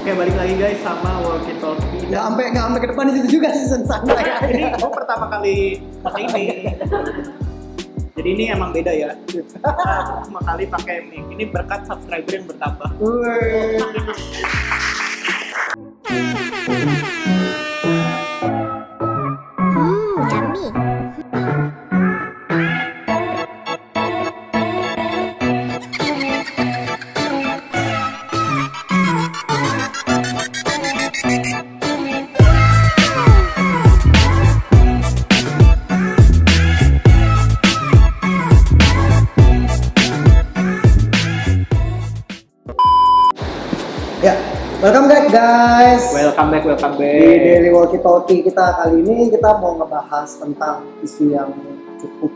Oke, balik lagi guys sama Walkie Talkie. Nggak sampai ke depan itu juga season sana ya. Ini gue pertama kali pakai ini. Jadi ini emang beda ya. Pertama kali pakai mic. Ini berkat subscriber yang bertambah. Yummy. Ya, welcome back guys. Welcome back. Di Daily Walkie Talkie kita kali ini kita mau ngebahas tentang isu yang cukup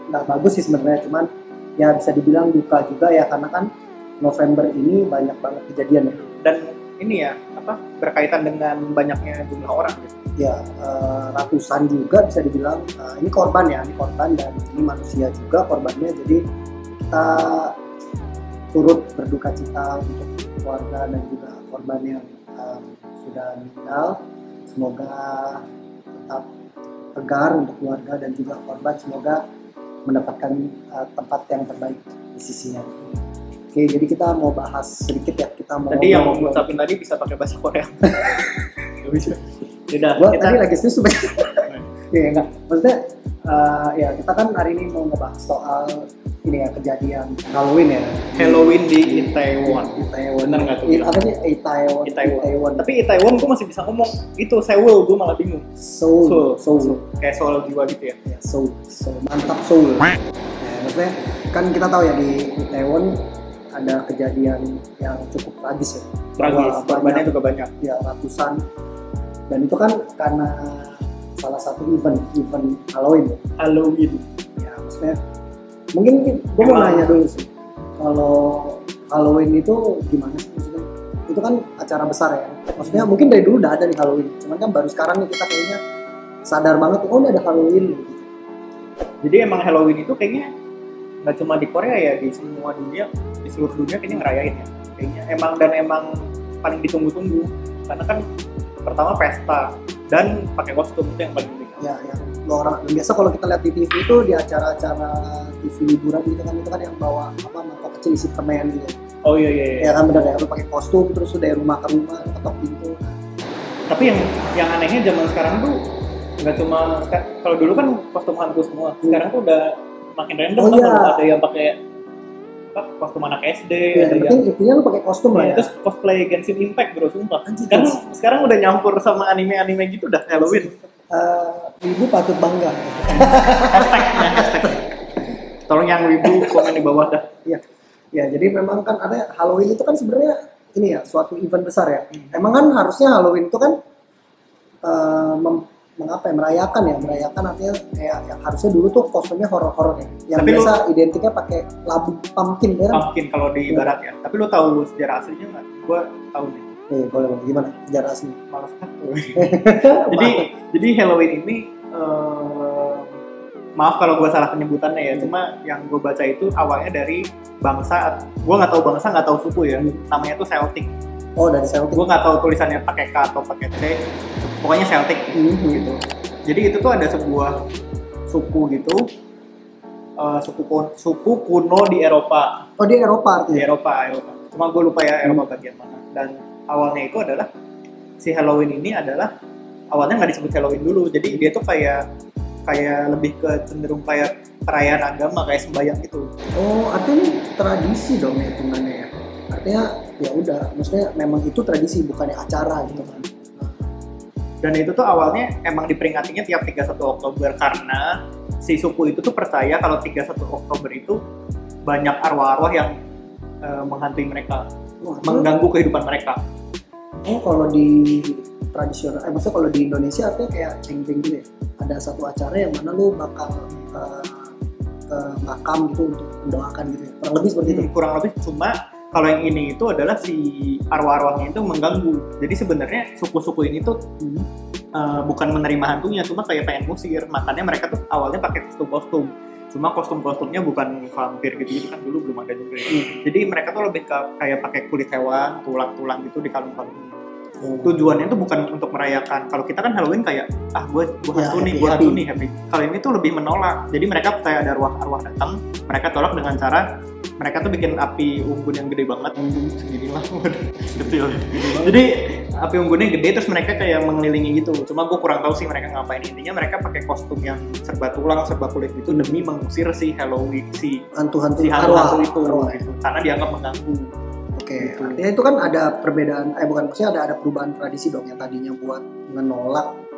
nggak bagus sih sebenarnya, cuman ya bisa dibilang duka juga ya, karena kan November ini banyak banget kejadian ya. Dan ini ya, berkaitan dengan banyaknya jumlah orang gitu. Ya, ratusan juga bisa dibilang. Ini korban dan ini manusia juga korbannya. Jadi kita turut berduka cita untuk keluarga dan juga korban yang sudah meninggal. Semoga tetap tegar untuk keluarga dan juga korban, semoga mendapatkan tempat yang terbaik di sisinya. Oke, jadi kita mau bahas sedikit ya. Tadi yang mau ngucapin tadi bisa pakai bahasa Korea. Gak bisa. Yaudah, gua tadi lagi susu. Ya enggak. Maksudnya ya kita kan hari ini mau ngebahas soal ini ya, kejadian Halloween ya. Halloween di Itaewon. Bener nggak tuh? Apa sih Itaewon? Tapi Itaewon gue masih bisa ngomong. Itu Seoul gue malah bingung. Seoul. Kayak Seoul jiwa gitu ya. Ya, Seoul. Mantap Seoul. Ya, maksudnya kan kita tahu ya di Itaewon ada kejadian yang cukup tragis ya. Tragis. Korbannya juga banyak. Ya, ratusan. Dan itu kan karena salah satu event Halloween. Ya, maksudnya mungkin gue mau nanya dulu sih, kalau Halloween itu gimana sih maksudnya? Itu kan acara besar ya, maksudnya mungkin dari dulu udah ada nih Halloween, cuman kan baru sekarang nih kita kayaknya sadar banget, oh udah ada Halloween gitu. Jadi emang Halloween itu kayaknya nggak cuma di Korea ya, di semua dunia, di seluruh dunia kayaknya ngerayain ya. Kayaknya emang paling ditunggu-tunggu, karena kan pertama pesta dan pakai kostum, itu yang paling penting. Ya, yang orang biasa kalau kita lihat di TV itu di acara-acara TV liburan gitu kan, itu kan yang bawa mangkok kecil isi permen gitu. Oh iya. Ya kan benar ya, lu pakai kostum terus udah dari rumah ke rumah ketok pintu. Tapi yang anehnya zaman sekarang tuh nggak cuma, kalau dulu kan kostum hantu semua, sekarang tuh udah makin random. Oh, iya. Ada yang pakai kostum anak SD, Ya, ada yang intinya lu pakai kostum lah ya. Terus cosplay Genshin Impact bro, sumpah. Anjir, Kan sekarang udah nyampur sama anime-anime gitu dah Halloween. Ibu patut bangga. Hashtag. Tolong yang wibu komen di bawah dah. Ya, jadi memang kan ada Halloween itu kan sebenarnya ini ya suatu event besar ya. Emang kan harusnya Halloween itu kan merayakan artinya kayak yang harusnya dulu tuh kostumnya horor-horor ya. Yang tapi biasa identiknya pakai labu pumpkin ya. Pumpkin kalau di barat ya. Tapi lu tahu sejarah aslinya nggak? Gua tahu nih. Boleh gimana sejarah asli? Malas aku. jadi Halloween ini maaf kalau gue salah penyebutannya ya, cuma yang gue baca itu awalnya dari bangsa, gue nggak tahu bangsa, nggak tahu suku ya, namanya tuh Celtic. Oh, dari Celtic. Gue nggak tahu tulisannya pakai K atau pakai C, pokoknya Celtic gitu. Jadi itu tuh ada sebuah suku gitu, suku kuno di Eropa. Oh, di Eropa artinya? Di Eropa. Cuma gue lupa ya Eropa bagian mana. Dan awalnya itu adalah si Halloween ini adalah awalnya nggak disebut Halloween dulu, jadi dia tuh kayak lebih ke cenderung kayak perayaan agama, kayak sembahyang gitu. Oh, artinya ini tradisi dong ya hitungannya ya. Artinya ya udah, maksudnya memang itu tradisi bukannya acara gitu kan. Dan itu tuh awalnya emang diperingatinya tiap 31 Oktober karena si suku itu tuh percaya kalau 31 Oktober itu banyak arwah-arwah yang menghantui mereka, mengganggu kehidupan mereka. Oh, kalau di tradisional, maksudnya kalau di Indonesia artinya kayak ceng-ceng gitu ya. Ada satu acara yang mana lu bakal ke makam gitu untuk mendoakan gitu ya. Kurang lebih seperti itu. Kurang lebih, cuma kalau yang ini itu adalah si arwah-arwahnya itu mengganggu. Jadi sebenarnya suku-suku ini tuh bukan menerima hantunya, cuma kayak pengen musir. Makanya mereka tuh awalnya pakai kostum-kostum. Cuma kostum-kostumnya bukan vampir gitu kan dulu belum ada juga. Jadi mereka tuh lebih ke kayak pakai kulit hewan, tulang-tulang gitu di kalung-kalung. Tujuannya tuh bukan untuk merayakan. Kalau kita kan Halloween kayak gue hantu nih, gue hantu nih, happy. Kalau ini tuh lebih menolak. Jadi mereka percaya ada arwah datang, mereka tolak dengan cara mereka tuh bikin api unggun yang gede banget, seginilah, kecil. Jadi api unggunnya gede terus mereka kayak mengelilingi gitu. Cuma gue kurang tahu sih mereka ngapain. Intinya mereka pakai kostum yang serba tulang, serba kulit itu demi mengusir si Halloween, si hantu-hantu arwah itu, arwah. gitu. Karena dianggap mengganggu. Oke, artinya itu kan ada perbedaan, bukan maksudnya ada perubahan tradisi dong yang tadinya buat menolak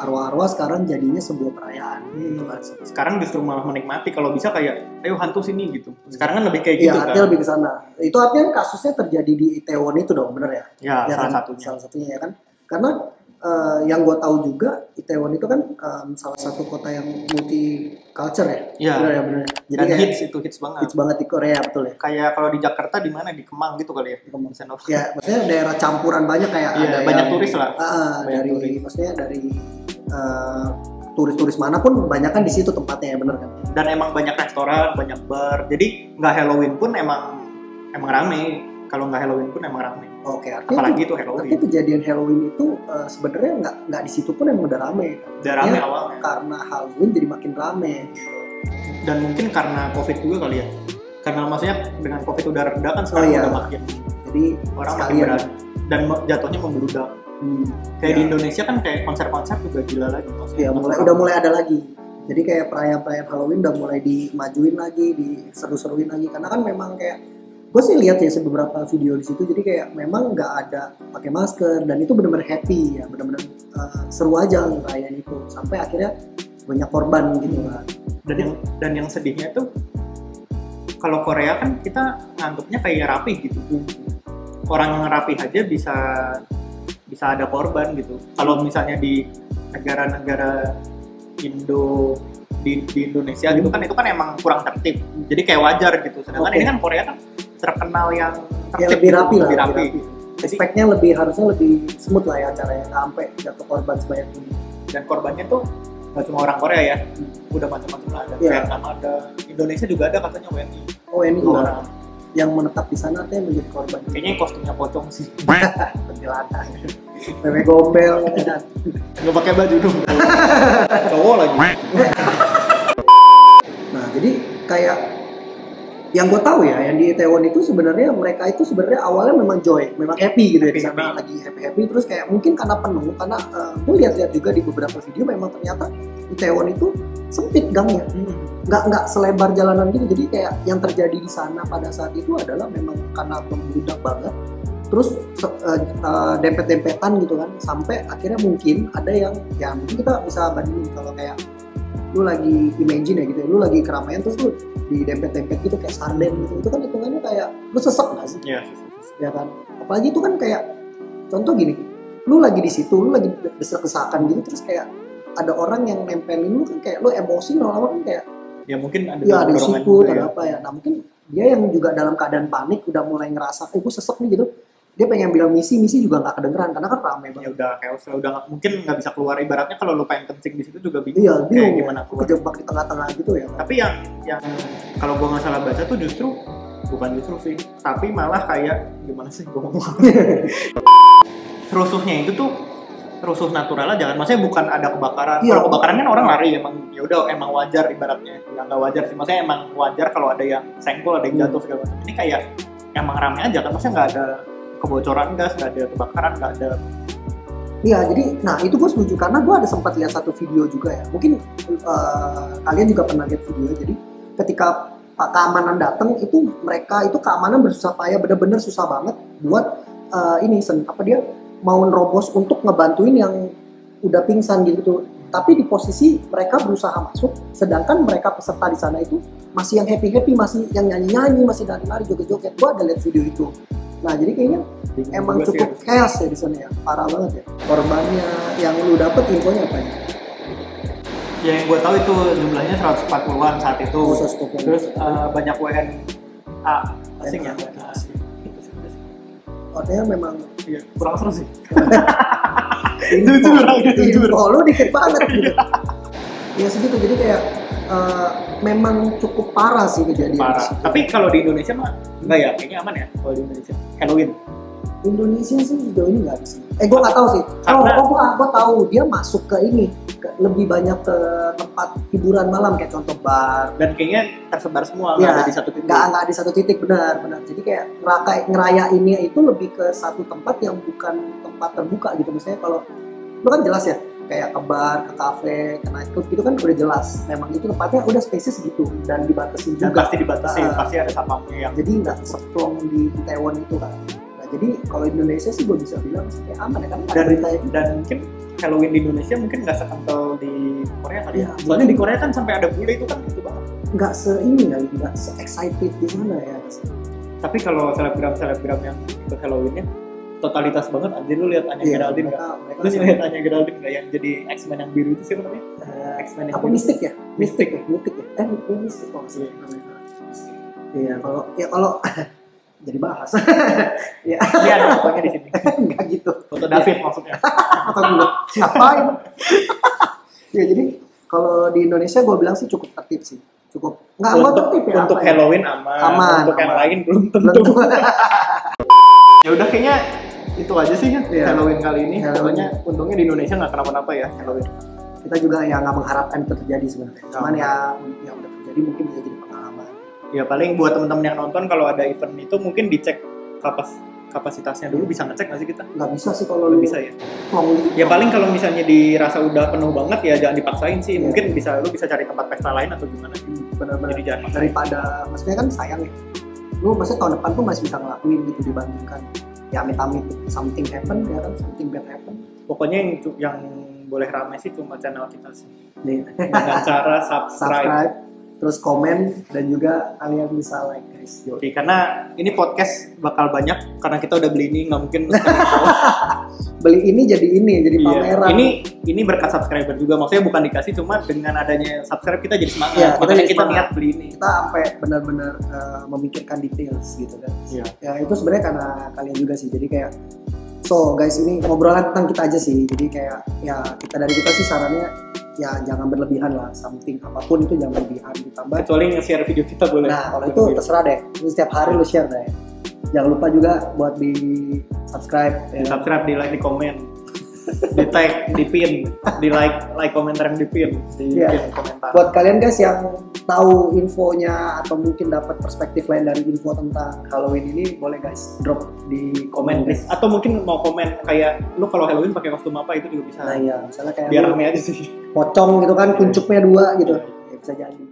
arwah-arwah sekarang jadinya sebuah perayaan. Gitu kan. Sekarang justru malah menikmati kalau bisa kayak ayo hantu sini gitu. Sekarang kan lebih kayak gitu artinya kan. lebih ke sana. Itu artinya kasusnya terjadi di Itaewon itu dong, bener ya? Ya, salah kan? satunya. Salah satunya ya kan. Karena yang gue tahu juga Itaewon itu kan salah satu kota yang multi culture ya. Iya. Bener. Jadi Jadi hits banget. Hits banget di Korea, betul ya. Kayak kalau di Jakarta di mana, di Kemang gitu kali ya. Di Kemang. Ya, maksudnya daerah campuran banyak kayak ada banyak yang, turis lah. Dari turis. Maksudnya dari turis-turis manapun banyak kan di situ tempatnya ya, bener kan. Dan emang banyak restoran, banyak bar. Jadi nggak Halloween pun emang rame. Kalau nggak Halloween pun emang rame. Oke, artinya apalagi itu Halloween. Tapi kejadian Halloween itu sebenarnya nggak di situ pun emang udah rame. Udah rame awalnya. Karena Halloween jadi makin rame. Dan mungkin karena COVID juga kali ya. Karena maksudnya dengan COVID udah reda kan sekarang udah makin. Jadi orang makin berani dan jatuhnya membludak. Kayak di Indonesia kan kayak konser-konser juga gila lagi. Iya, udah mulai ada lagi. Jadi kayak perayaan Halloween udah mulai dimajuin lagi, diseru-seruin lagi. Karena kan memang kayak gue sih lihat ya beberapa video di situ, jadi kayak memang nggak ada pakai masker dan itu benar-benar happy ya, benar-benar seru aja ngerayain itu sampai akhirnya banyak korban gitu kan. Dan yang sedihnya tuh kalau Korea kan kita nganggapnya kayak rapi gitu. Orang yang rapi aja bisa ada korban gitu. Kalau misalnya di negara-negara di Indonesia gitu kan itu kan emang kurang tertib. Jadi kayak wajar gitu. Sedangkan ini kan Korea kan terkenal yang tertib, lebih rapi gitu, lah, lebih rapi. Aspeknya harusnya lebih smooth lah ya acaranya, sampai jatuh korban sebanyak ini. Dan korbannya tuh nggak cuma orang Korea ya, udah macam-macam lah, ada Vietnam, ada Indonesia juga ada katanya WNI. WNI orang yang menetap di sana artinya menjadi korban. Kayaknya kostumnya pocong sih. Penjelata. Meme gombel. Nggak pakai baju dong. Cowok lagi. Nah, jadi kayak yang gue tahu ya, yang di Itaewon itu sebenarnya mereka itu sebenarnya awalnya memang memang happy gitu ya di sana, lagi happy terus kayak mungkin karena penuh, karena gue lihat juga di beberapa video memang ternyata Itaewon itu sempit gangnya, nggak selebar jalanan gitu, jadi kayak yang terjadi di sana pada saat itu adalah memang karena membludak banget, terus dempet-dempetan gitu kan, sampai akhirnya mungkin ada yang ya mungkin kita bisa bandingin kalau kayak lu lagi imagine ya gitu ya, lu lagi keramaian terus lu di dempet-dempet gitu kayak sarden gitu, itu kan hitungannya kayak lu sesek nggak sih? Iya. Ya kan, apalagi itu kan kayak contoh gini, lu lagi di situ, lu lagi desak-desakan gitu, terus kayak ada orang yang nempelin lu kan kayak lu emosi lama-lama kan kayak ya mungkin ada sikut ada apa ya, nah mungkin dia yang juga dalam keadaan panik udah mulai ngerasa gue sesek nih gitu, dia pengen bilang misi juga nggak kedengeran karena kan ramai banget. Ya udah chaos lah, udah mungkin nggak bisa keluar, ibaratnya kalau lu pengen kencing di situ juga bingung. Iya, bingung gimana keluar. Kejebak di tengah-tengah gitu ya. Tapi yang kalau gua nggak salah baca tuh bukan justru sih, tapi malah kayak gimana sih gua ngomong. Rusuhnya itu tuh rusuh natural aja kan, maksudnya bukan ada kebakaran. Iya. Kalau kebakaran kan orang lari, emang wajar ibaratnya. Ya nggak wajar sih, maksudnya emang wajar kalau ada yang senggol, ada yang jatuh segala macam. Ini kayak emang rame aja kan, maksudnya nggak ada kebocoran gas, nggak ada kebakaran, nggak ada. Iya, jadi nah itu gue setuju karena gue ada sempat lihat satu video juga ya, mungkin kalian juga pernah lihat video. Jadi ketika keamanan datang itu mereka itu keamanan bersusah payah, bener-bener susah banget buat dia mau nerobos untuk ngebantuin yang udah pingsan gitu. Tapi di posisi mereka berusaha masuk, sedangkan mereka peserta di sana itu masih yang happy, masih yang nyanyi, masih nari-nari, joget-joget. Gue ada lihat video itu. Nah, jadi kayaknya emang cukup chaos ya di sana ya, parah banget ya. Korbannya yang lu dapet infonya apa ya? Ya yang gue tahu itu jumlahnya 140-an saat itu. Terus banyak WNA asing ya. Artinya memang kurang seru sih. Info lu dikit banget gitu. Ya segitu, jadi kayak memang cukup parah sih kejadian. Parah. Tapi kalau di Indonesia mah enggak ya, kayaknya aman ya kalau di Indonesia. Halloween. Indonesia sih sejauh ini nggak ada sih. Gue nggak tahu sih. Karena- Gue tahu dia masuk ke ini, lebih banyak ke tempat hiburan malam kayak contoh bar. Dan kayaknya tersebar semua, Iya, nggak ada di satu titik. Nggak di satu titik, benar. Jadi kayak ngerayainnya itu lebih ke satu tempat yang bukan tempat terbuka gitu. Misalnya kalau lu kan jelas ya, kayak ke bar, ke kafe, ke nightclub gitu kan udah jelas. Memang itu tempatnya udah spesies gitu dan dibatasi Dan juga. pasti dibatasi, Ah. pasti ada satpamnya yang Jadi nggak seplong di Taiwan itu kan. Nah jadi kalau Indonesia sih gue bisa bilang sih kayak aman ya kan. Ada beritanya juga. dan mungkin Halloween di Indonesia mungkin nggak sekental di Korea kali ya. Iya. Soalnya di Korea kan sampai ada bule itu kan gitu banget. Nggak se-ini kali, nggak se-excited di sana ya. Tapi kalau selebgram yang ikut Halloweennya totalitas banget. Anjir lu lihat Anya Geraldine nggak? mereka Lu lihat Anya Geraldine nggak yang jadi X-Men yang biru itu siapa namanya? X-Men yang apa biru. mistik ya? Mistik. Mistik ya? Mistik kok sih. Iya, kalau jadi bahas. Ya, Iya ada fotonya di sini. enggak gitu. Foto David maksudnya. Atau gue ngapain? Ya jadi kalau di Indonesia gue bilang sih cukup tertib sih. Cukup nggak tertib ya. Untuk apa ya? Halloween aman. Aman, Untuk yang aman. lain belum tentu. Tentu. Ya udah kayaknya itu aja sih ya Iya. Halloween kali ini. Halloween. Pokoknya untungnya di Indonesia nggak kenapa-napa ya Halloween. Kita juga ya nggak mengharapkan itu terjadi sebenarnya. Cuman ya yang udah terjadi mungkin bisa jadi pengalaman. Ya paling buat teman-teman yang nonton kalau ada event itu mungkin dicek kapasitasnya dulu, bisa ngecek nggak sih kita? Nggak bisa sih kalau Nggak lu bisa ya. plong gitu. Ya paling kalau misalnya dirasa udah penuh banget ya jangan dipaksain sih. Iya. Mungkin lu bisa cari tempat pesta lain atau gimana. Benar-benar Jadi jangan maksain. daripada maksudnya kan sayang ya. Lu maksudnya tahun depan tuh masih bisa ngelakuin gitu dibandingkan ya amit-amit something happen ya kan, something bad happen. Pokoknya yang boleh ramai sih cuma channel kita sih. Nih, Dengan cara subscribe. subscribe, terus komen dan juga kalian bisa like guys. Oke, karena ini podcast bakal banyak karena kita udah beli ini nggak mungkin. Beli ini jadi Iya. pameran. Ini berkat subscriber juga, maksudnya bukan dikasih, cuma dengan adanya subscribe kita jadi semangat. Iya, kita Makanya jadi kita semangat. niat beli ini. Kita sampai benar-benar memikirkan details gitu kan. Iya. Ya itu sebenarnya karena kalian juga sih. Jadi kayak so guys ini ngobrolan tentang kita aja sih. Jadi kayak ya dari kita sih sarannya ya jangan berlebihan lah. Something apapun itu jangan berlebihan ditambah. Kecuali nge-share video kita boleh. Nah kalau itu terserah deh. Lu setiap hari lu share deh. Jangan lupa juga buat di subscribe. Di subscribe, di like, di komen, di tag, di pin, di like komentar yang di pin, di Iya. pin komentar. Buat kalian guys yang tahu infonya atau mungkin dapat perspektif lain dari info tentang Halloween ini, boleh guys drop di komen komen please. Atau mungkin mau komen kayak lu kalau Halloween pakai kostum apa itu juga bisa. Nah iya, misalnya kayak Biar lu rame aja sih. pocong gitu kan, kuncupnya 2 gitu, ya bisa jadi.